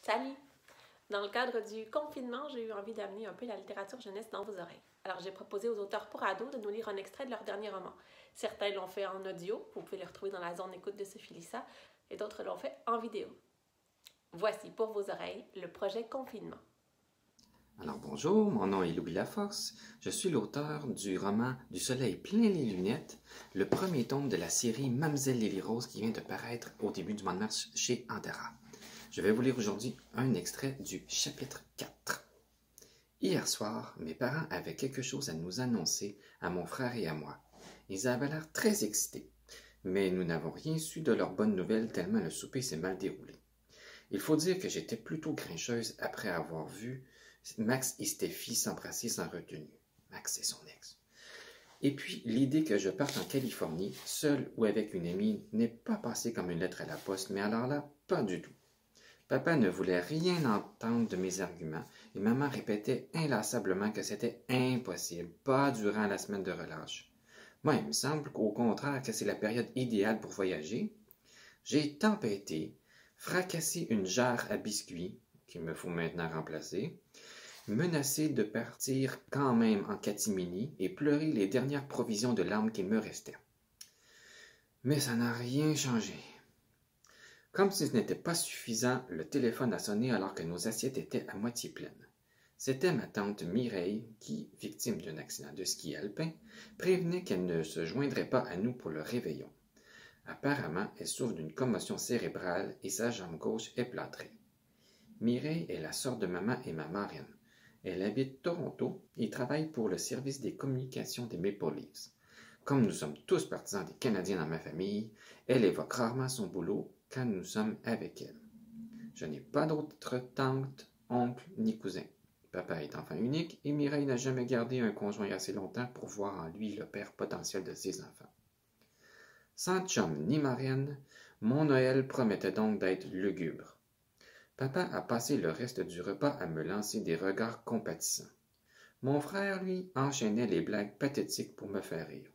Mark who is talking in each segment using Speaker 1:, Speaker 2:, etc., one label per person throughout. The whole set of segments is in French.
Speaker 1: Salut! Dans le cadre du confinement, j'ai eu envie d'amener un peu la littérature jeunesse dans vos oreilles. Alors j'ai proposé aux auteurs pour ados de nous lire un extrait de leur dernier roman. Certains l'ont fait en audio, vous pouvez les retrouver dans la zone d'écoute de Sophie Lissa, et d'autres l'ont fait en vidéo. Voici pour vos oreilles le projet Confinement.
Speaker 2: Alors bonjour, mon nom est Louis Laforce. Je suis l'auteur du roman Du soleil plein les lunettes, le premier tome de la série Mamzelle Lily Rose qui vient de paraître au début du mois de mars chez Antara. Je vais vous lire aujourd'hui un extrait du chapitre 4. Hier soir, mes parents avaient quelque chose à nous annoncer, à mon frère et à moi. Ils avaient l'air très excités, mais nous n'avons rien su de leurs bonnes nouvelles tellement le souper s'est mal déroulé. Il faut dire que j'étais plutôt grincheuse après avoir vu Max et Steffi s'embrasser sans retenue. Max et son ex. Et puis, l'idée que je parte en Californie, seule ou avec une amie, n'est pas passée comme une lettre à la poste, mais alors là, pas du tout. Papa ne voulait rien entendre de mes arguments, et maman répétait inlassablement que c'était impossible, pas durant la semaine de relâche. Moi, il me semble qu'au contraire que c'est la période idéale pour voyager. J'ai tempêté, fracassé une jarre à biscuits, qu'il me faut maintenant remplacer, menacé de partir quand même en catimini et pleurer les dernières provisions de larmes qu'il me restait. Mais ça n'a rien changé. Comme si ce n'était pas suffisant, le téléphone a sonné alors que nos assiettes étaient à moitié pleines. C'était ma tante Mireille qui, victime d'un accident de ski alpin, prévenait qu'elle ne se joindrait pas à nous pour le réveillon. Apparemment, elle souffre d'une commotion cérébrale et sa jambe gauche est plâtrée. Mireille est la sœur de maman et ma marraine. Elle habite Toronto et travaille pour le service des communications des Maple Leafs. Comme nous sommes tous partisans des Canadiens dans ma famille, elle évoque rarement son boulot quand nous sommes avec elle. Je n'ai pas d'autres tantes, oncles ni cousins. Papa est enfant unique et Mireille n'a jamais gardé un conjoint assez longtemps pour voir en lui le père potentiel de ses enfants. Sans chum ni marraine, mon Noël promettait donc d'être lugubre. Papa a passé le reste du repas à me lancer des regards compatissants. Mon frère, lui, enchaînait les blagues pathétiques pour me faire rire.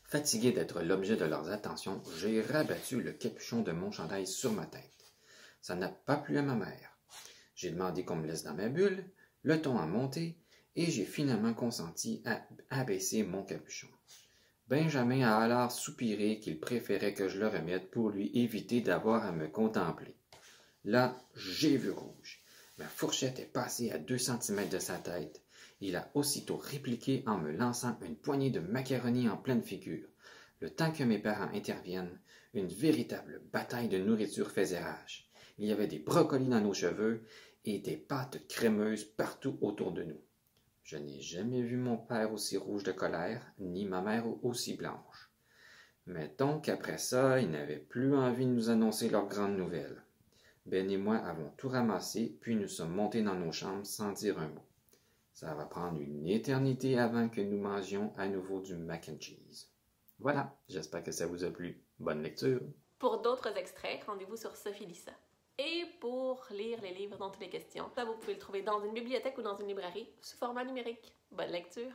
Speaker 2: Fatigué d'être l'objet de leurs attentions, j'ai rabattu le capuchon de mon chandail sur ma tête. Ça n'a pas plu à ma mère. J'ai demandé qu'on me laisse dans ma bulle, le ton a monté, et j'ai finalement consenti à abaisser mon capuchon. Benjamin a alors soupiré qu'il préférait que je le remette pour lui éviter d'avoir à me contempler. Là, j'ai vu rouge. Ma fourchette est passée à 2 cm de sa tête. Il a aussitôt répliqué en me lançant une poignée de macaroni en pleine figure. Le temps que mes parents interviennent, une véritable bataille de nourriture faisait rage. Il y avait des brocolis dans nos cheveux et des pâtes crémeuses partout autour de nous. Je n'ai jamais vu mon père aussi rouge de colère, ni ma mère aussi blanche. Mettons qu'après ça, ils n'avaient plus envie de nous annoncer leurs grandes nouvelles. Ben et moi avons tout ramassé, puis nous sommes montés dans nos chambres sans dire un mot. Ça va prendre une éternité avant que nous mangions à nouveau du mac and cheese. Voilà, j'espère que ça vous a plu. Bonne lecture!
Speaker 1: Pour d'autres extraits, rendez-vous sur Sophie Lissa. Et pour lire les livres dont il est question, vous pouvez le trouver dans une bibliothèque ou dans une librairie sous format numérique. Bonne lecture!